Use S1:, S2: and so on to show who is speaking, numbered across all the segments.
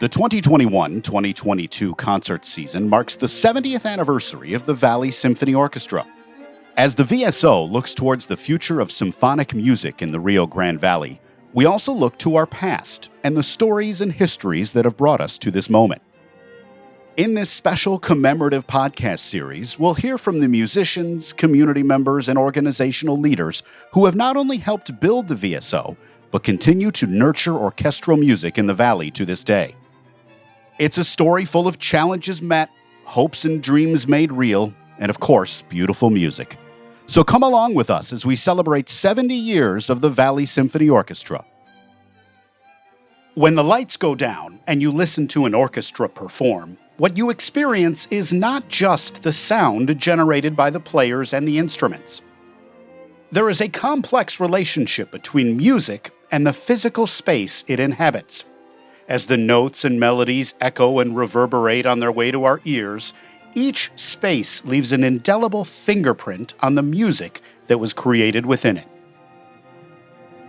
S1: The 2021-2022 concert season marks the 70th anniversary of the Valley Symphony Orchestra. As the VSO looks towards the future of symphonic music in the Rio Grande Valley, we also look to our past and the stories and histories that have brought us to this moment. In this special commemorative podcast series, we'll hear from the musicians, community members, and organizational leaders who have not only helped build the VSO, but continue to nurture orchestral music in the Valley to this day. It's a story full of challenges met, hopes and dreams made real, and of course, beautiful music. So come along with us as we celebrate 70 years of the Valley Symphony Orchestra. When the lights go down and you listen to an orchestra perform, what you experience is not just the sound generated by the players and the instruments. There is a complex relationship between music and the physical space it inhabits. As the notes and melodies echo and reverberate on their way to our ears, each space leaves an indelible fingerprint on the music that was created within it.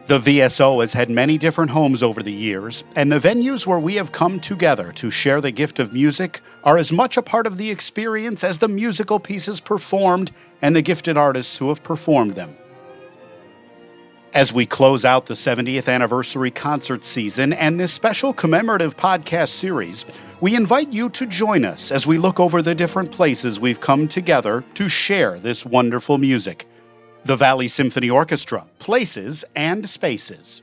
S1: The VSO has had many different homes over the years, and the venues where we have come together to share the gift of music are as much a part of the experience as the musical pieces performed and the gifted artists who have performed them. As we close out the 70th anniversary concert season and this special commemorative podcast series, we invite you to join us as we look over the different places we've come together to share this wonderful music. The Valley Symphony Orchestra, Places and Spaces.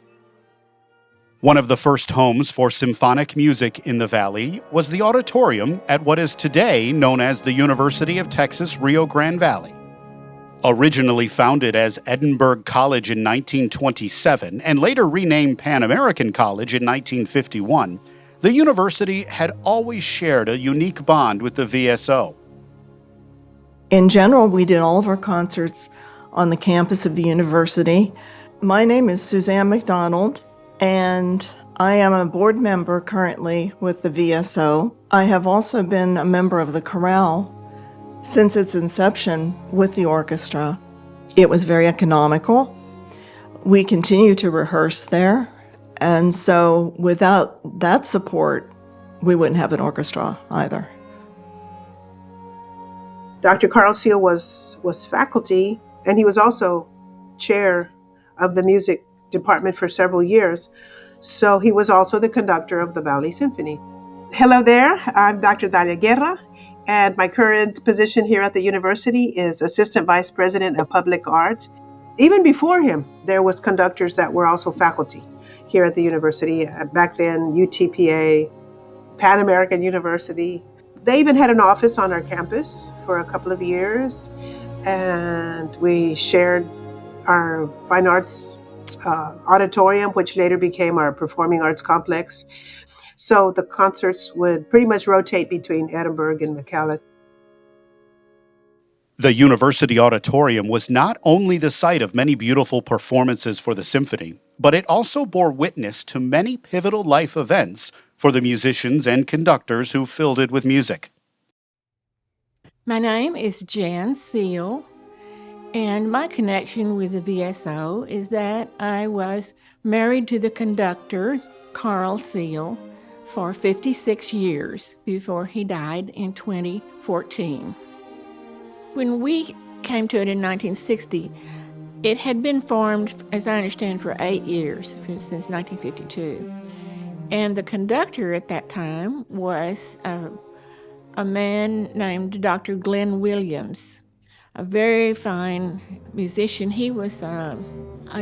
S1: One of the first homes for symphonic music in the Valley was the auditorium at what is today known as the University of Texas Rio Grande Valley. Originally founded as Edinburgh College in 1927 and later renamed Pan American College in 1951, the university had always shared a unique bond with the VSO.
S2: In general, we did all of our concerts on the campus of the university. My name is Suzanne McDonald, and I am a board member currently with the VSO. I have also been a member of the chorale since its inception with the orchestra. It was very economical. We continue to rehearse there, and so without that support, we wouldn't have an orchestra either.
S3: Dr. Carl Seal was faculty, and he was also chair of the music department for several years, so he was also the conductor of the Valley Symphony. Hello there, I'm Dr. Dalia Guerra, and my current position here at the university is Assistant Vice President of Public Art. Even before him, there was conductors that were also faculty here at the university. Back then, UTPA, Pan American University. They even had an office on our campus for a couple of years, and we shared our fine arts auditorium, which later became our performing arts complex. So the concerts would pretty much rotate between Edinburgh and McAllen.
S1: The University Auditorium was not only the site of many beautiful performances for the symphony, but it also bore witness to many pivotal life events for the musicians and conductors who filled it with music.
S4: My name is Jan Seal, and my connection with the VSO is that I was married to the conductor, Carl Seal, for 56 years before he died in 2014. When we came to it in 1960, it had been formed, as I understand, for 8 years, since 1952. And the conductor at that time was a man named Dr. Glenn Williams, a very fine musician. He was a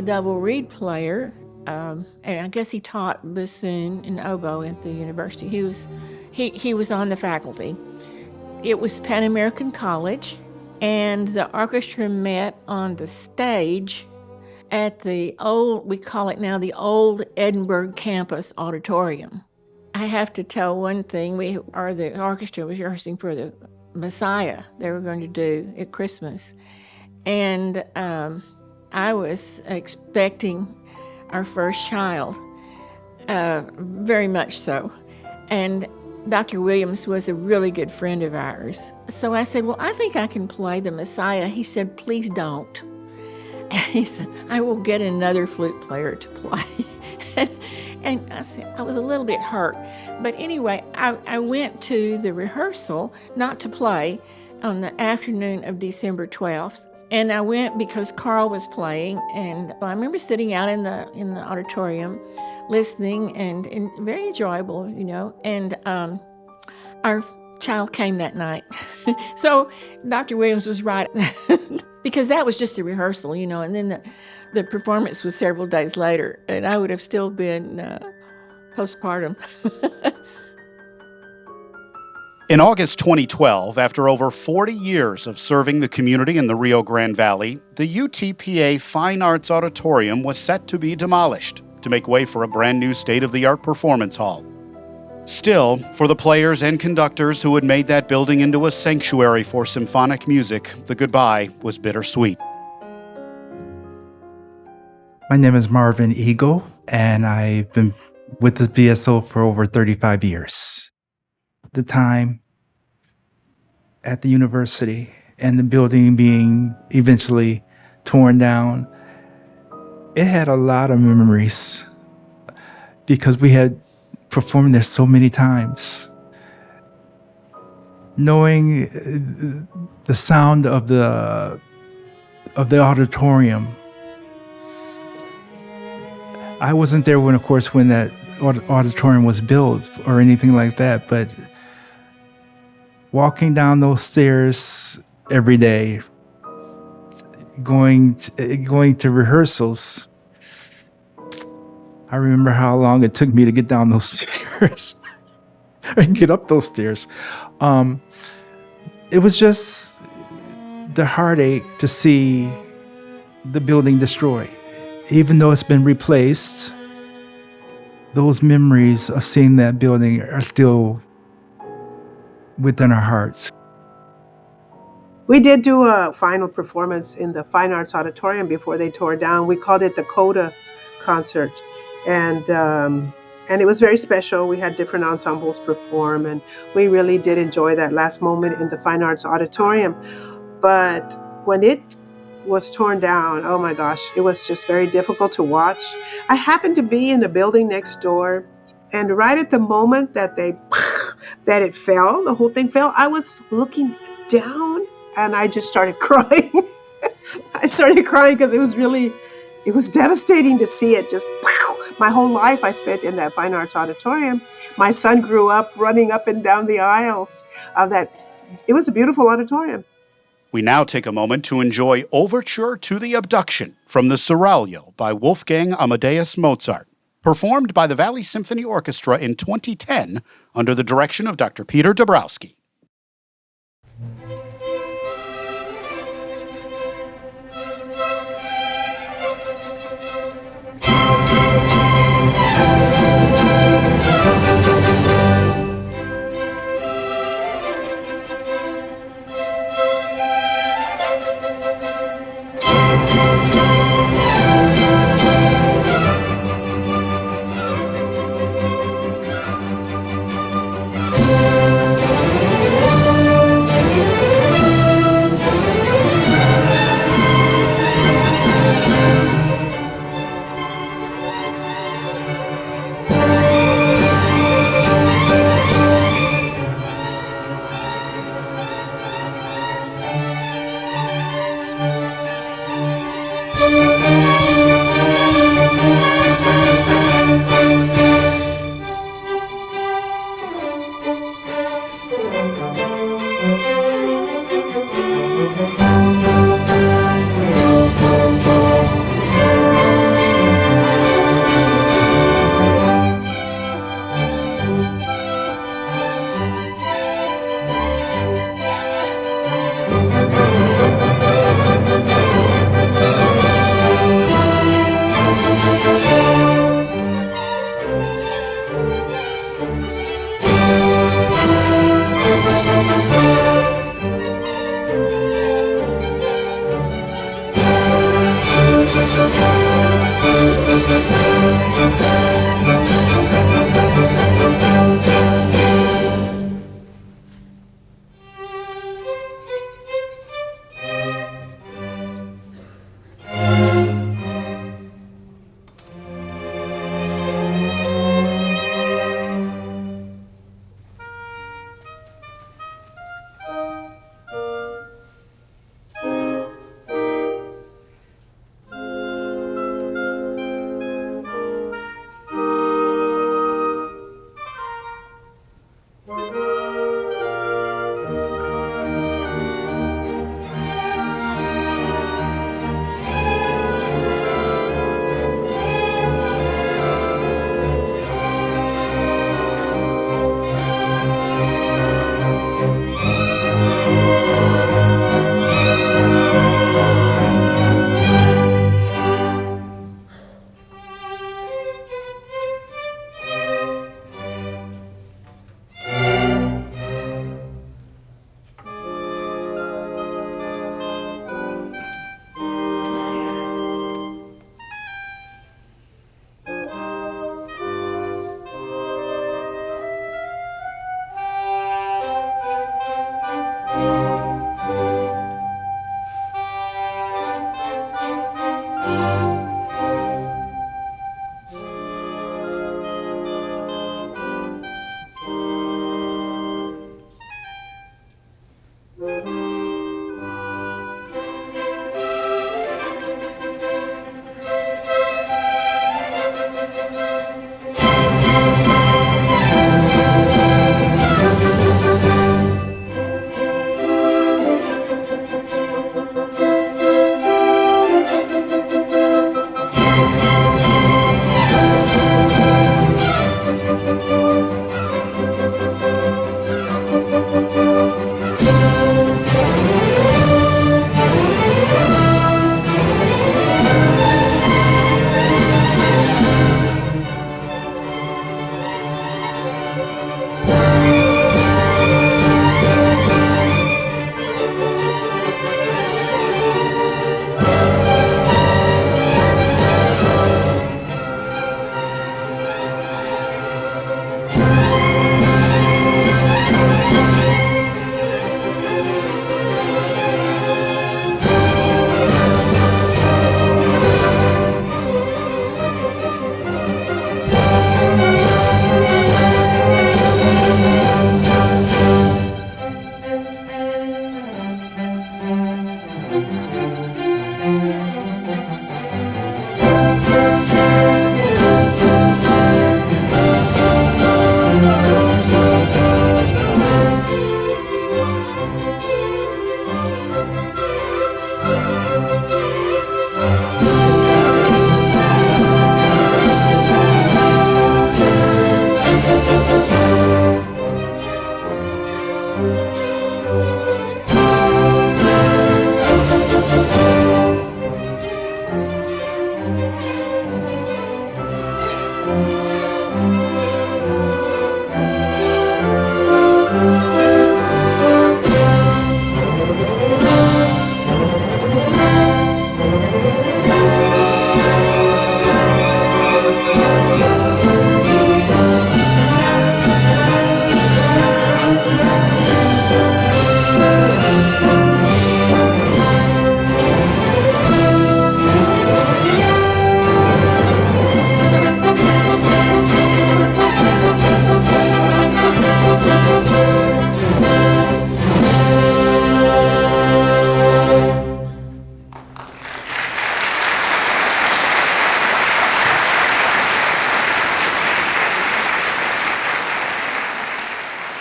S4: double reed player, and I guess he taught bassoon and oboe at the university. He was on the faculty. It was Pan American College, and the orchestra met on the stage at the old, we call it now the old Edinburgh campus auditorium. I have to tell one thing, the orchestra was rehearsing for the Messiah they were going to do at Christmas. And I was expecting our first child, very much so. And Dr. Williams was a really good friend of ours. So I said, well, I think I can play the Messiah. He said, please don't. And he said, I will get another flute player to play. And I was a little bit hurt. But anyway, I went to the rehearsal, not to play, on the afternoon of December 12th. And I went because Carl was playing, and I remember sitting out in the auditorium, listening, and very enjoyable, And our child came that night. So Dr. Williams was right, because that was just a rehearsal, and then the performance was several days later, and I would have still been postpartum.
S1: In August 2012, after over 40 years of serving the community in the Rio Grande Valley, the UTPA Fine Arts Auditorium was set to be demolished to make way for a brand new state-of-the-art performance hall. Still, for the players and conductors who had made that building into a sanctuary for symphonic music, the goodbye was bittersweet.
S5: My name is Marvin Eagle, and I've been with the VSO for over 35 years. The time at the university and the building being eventually torn down, it had a lot of memories because we had performed there so many times. Knowing the sound of the auditorium. I wasn't there when that auditorium was built or anything like that, but walking down those stairs every day, going to rehearsals, I remember how long it took me to get down those stairs and get up those stairs. It was just the heartache to see the building destroyed. Even though it's been replaced, those memories of seeing that building are still within our hearts.
S3: We did do a final performance in the Fine Arts Auditorium before they tore down. We called it the Coda concert. And it was very special. We had different ensembles perform, and we really did enjoy that last moment in the Fine Arts Auditorium. But when it was torn down, oh my gosh, it was just very difficult to watch. I happened to be in the building next door, and right at the moment that it fell, the whole thing fell, I was looking down and I just started crying. I started crying because it was devastating to see it just, my whole life I spent in that Fine Arts Auditorium. My son grew up running up and down the aisles of that. It was a beautiful auditorium.
S1: We now take a moment to enjoy Overture to the Abduction from the Seraglio by Wolfgang Amadeus Mozart, performed by the Valley Symphony Orchestra in 2010 under the direction of Dr. Peter Dabrowski.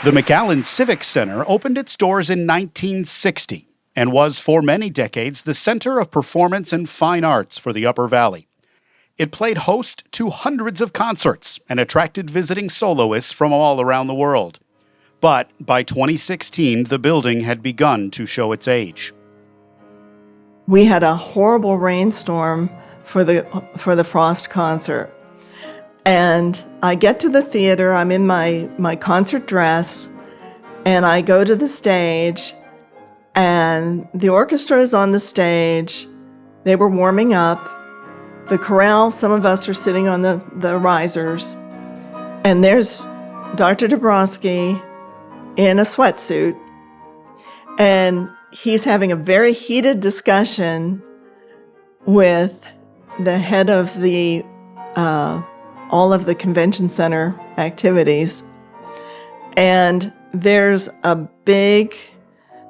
S1: The McAllen Civic Center opened its doors in 1960 and was for many decades the center of performance and fine arts for the Upper Valley. It played host to hundreds of concerts and attracted visiting soloists from all around the world. But by 2016, the building had begun to show its age.
S2: We had a horrible rainstorm for the Frost concert. And I get to the theater, I'm in my concert dress, and I go to the stage, and the orchestra is on the stage. They were warming up. The chorale, some of us are sitting on the risers, and there's Dr. Dabrowski in a sweatsuit, and he's having a very heated discussion with the head of the all of the convention center activities. And there's a big,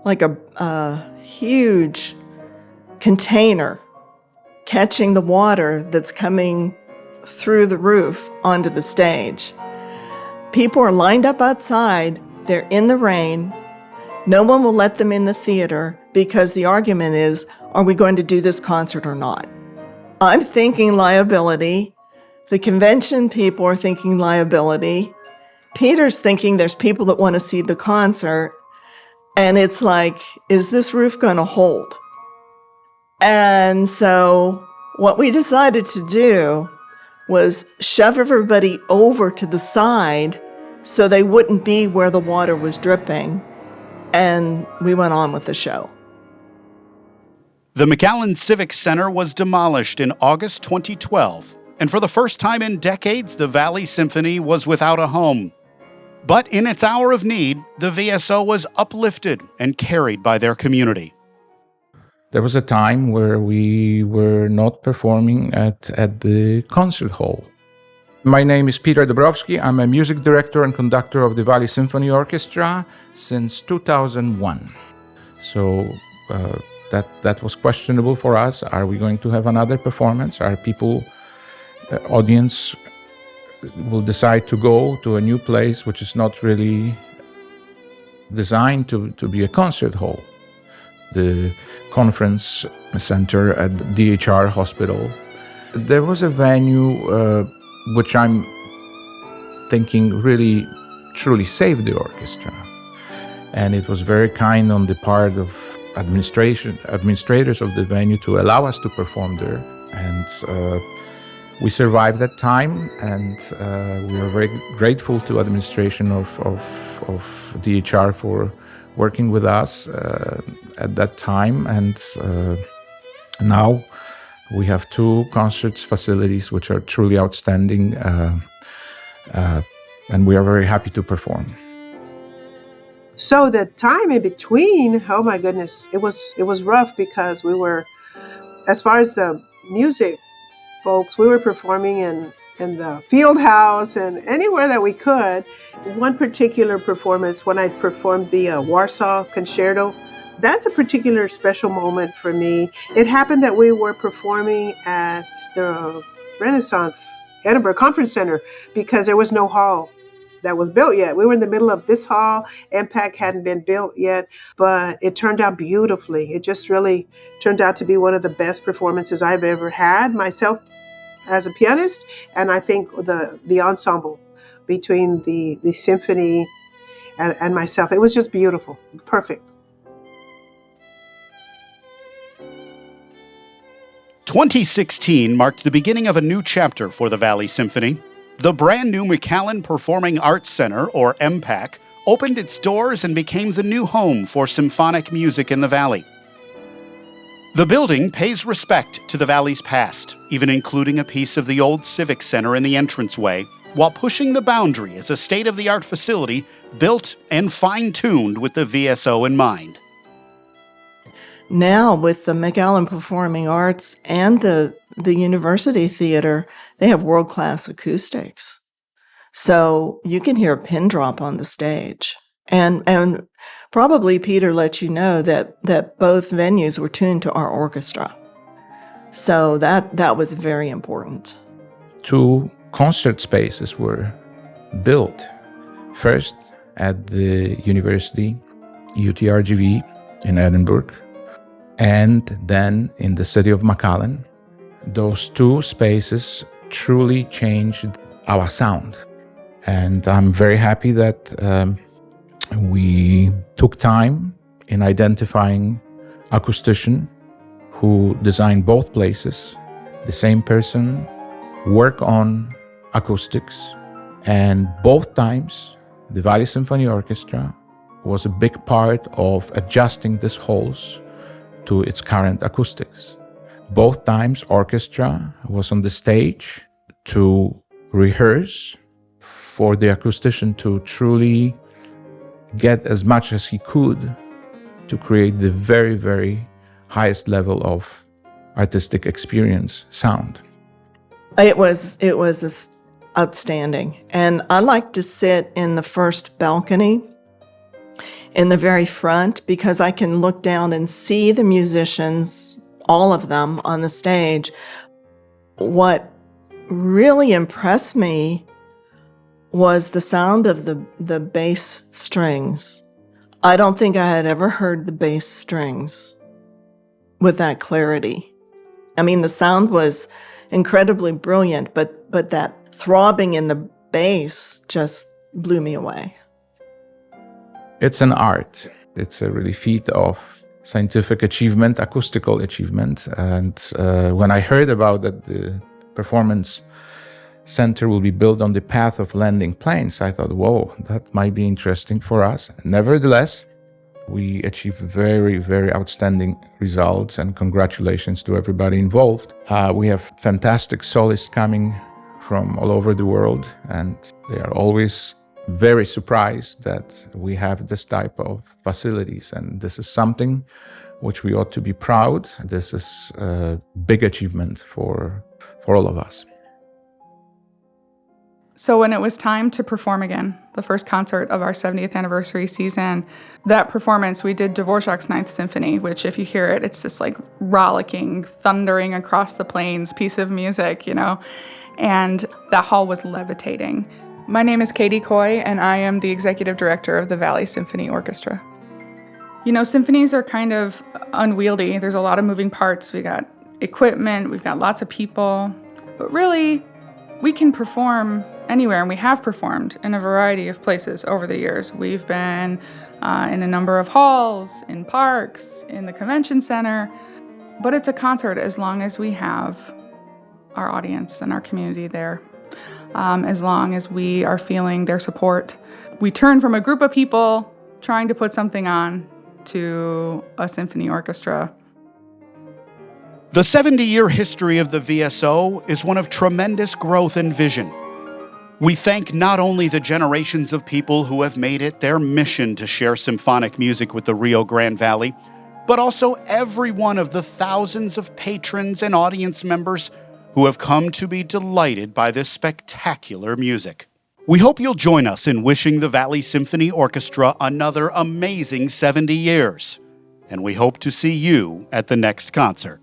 S2: like a huge container catching the water that's coming through the roof onto the stage. People are lined up outside. They're in the rain. No one will let them in the theater because the argument is, are we going to do this concert or not? I'm thinking liability. The convention people are thinking liability. Peter's thinking there's people that want to see the concert. And it's like, is this roof going to hold? And so what we decided to do was shove everybody over to the side so they wouldn't be where the water was dripping. And we went on with the show.
S1: The McAllen Civic Center was demolished in August 2012. And for the first time in decades, the Valley Symphony was without a home. But in its hour of need, the VSO was uplifted and carried by their community.
S6: There was a time where we were not performing at the concert hall. My name is Peter Dabrowski. I'm a music director and conductor of the Valley Symphony Orchestra since 2001. So that was questionable for us. Are we going to have another performance? Are people, audience will decide to go to a new place which is not really designed to be a concert hall? The conference center at DHR Hospital. There was a venue which I'm thinking really truly saved the orchestra. And it was very kind on the part of administrators of the venue to allow us to perform there. And we survived that time, and we are very grateful to administration of DHR for working with us at that time. And now we have 2 concerts facilities which are truly outstanding, and we are very happy to perform.
S3: So the time in between, oh my goodness, it was rough because we were, as far as the music folks, we were performing in the field house and anywhere that we could. One particular performance, when I performed the Warsaw Concerto, that's a particular special moment for me. It happened that we were performing at the Renaissance Edinburgh Conference Center because there was no hall that was built yet. We were in the middle of this hall. MPAC hadn't been built yet, but it turned out beautifully. It just really turned out to be one of the best performances I've ever had myself as a pianist. And I think the ensemble between the symphony and myself, it was just beautiful, perfect.
S1: 2016 marked the beginning of a new chapter for the Valley Symphony. The brand new McAllen Performing Arts Center, or MPAC, opened its doors and became the new home for symphonic music in the Valley. The building pays respect to the Valley's past, even including a piece of the old Civic Center in the entranceway, while pushing the boundary as a state-of-the-art facility built and fine-tuned with the VSO in mind.
S2: Now, with the McAllen Performing Arts and the University Theater, they have world-class acoustics. So you can hear a pin drop on the stage. And probably Peter let you know that both venues were tuned to our orchestra. So that was very important.
S6: 2 concert spaces were built. First at the University, UTRGV in Edinburgh, and then in the city of McAllen. Those 2 spaces truly changed our sound. And I'm very happy that we took time in identifying acoustician who designed both places. The same person worked on acoustics, and both times the Valley Symphony Orchestra was a big part of adjusting these halls to its current acoustics. Both times orchestra was on the stage to rehearse for the acoustician to truly get as much as he could to create the very, very highest level of artistic experience sound.
S2: It was outstanding. And I like to sit in the first balcony in the very front because I can look down and see the musicians, all of them on the stage. What really impressed me was the sound of the bass strings. I don't think I had ever heard the bass strings with that clarity. I mean, the sound was incredibly brilliant, but that throbbing in the bass just blew me away.
S6: It's an art. It's a really feat of scientific achievement, acoustical achievement. And when I heard about that the performance center will be built on the path of landing planes, I thought, whoa, that might be interesting for us. Nevertheless, we achieved very, very outstanding results, and congratulations to everybody involved. We have fantastic solists coming from all over the world, and they are always very surprised that we have this type of facilities. And this is something which we ought to be proud. This is a big achievement for all of us.
S7: So when it was time to perform again, the first concert of our 70th anniversary season, that performance, we did Dvorak's Ninth Symphony, which if you hear it, it's this like rollicking, thundering across the plains piece of music, you know, and that hall was levitating. My name is Katie Coy, and I am the executive director of the Valley Symphony Orchestra. You know, symphonies are kind of unwieldy. There's a lot of moving parts. We got equipment, we've got lots of people, but really we can perform anywhere, and we have performed in a variety of places over the years. We've been in a number of halls, in parks, in the convention center, but it's a concert as long as we have our audience and our community there, as long as we are feeling their support. We turn from a group of people trying to put something on to a symphony orchestra.
S1: The 70-year history of the VSO is one of tremendous growth and vision. We thank not only the generations of people who have made it their mission to share symphonic music with the Rio Grande Valley, but also every one of the thousands of patrons and audience members who have come to be delighted by this spectacular music. We hope you'll join us in wishing the Valley Symphony Orchestra another amazing 70 years, and we hope to see you at the next concert.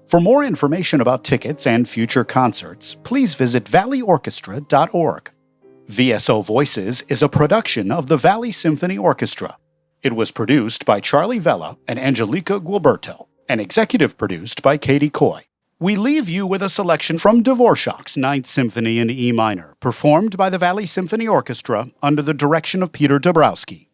S1: For more information about tickets and future concerts, please visit valleyorchestra.org. VSO Voices is a production of the Valley Symphony Orchestra. It was produced by Charlie Vella and Angelica Gualberto, and executive produced by Katie Coy. We leave you with a selection from Dvorak's Ninth Symphony in E minor, performed by the Valley Symphony Orchestra under the direction of Peter Dabrowski.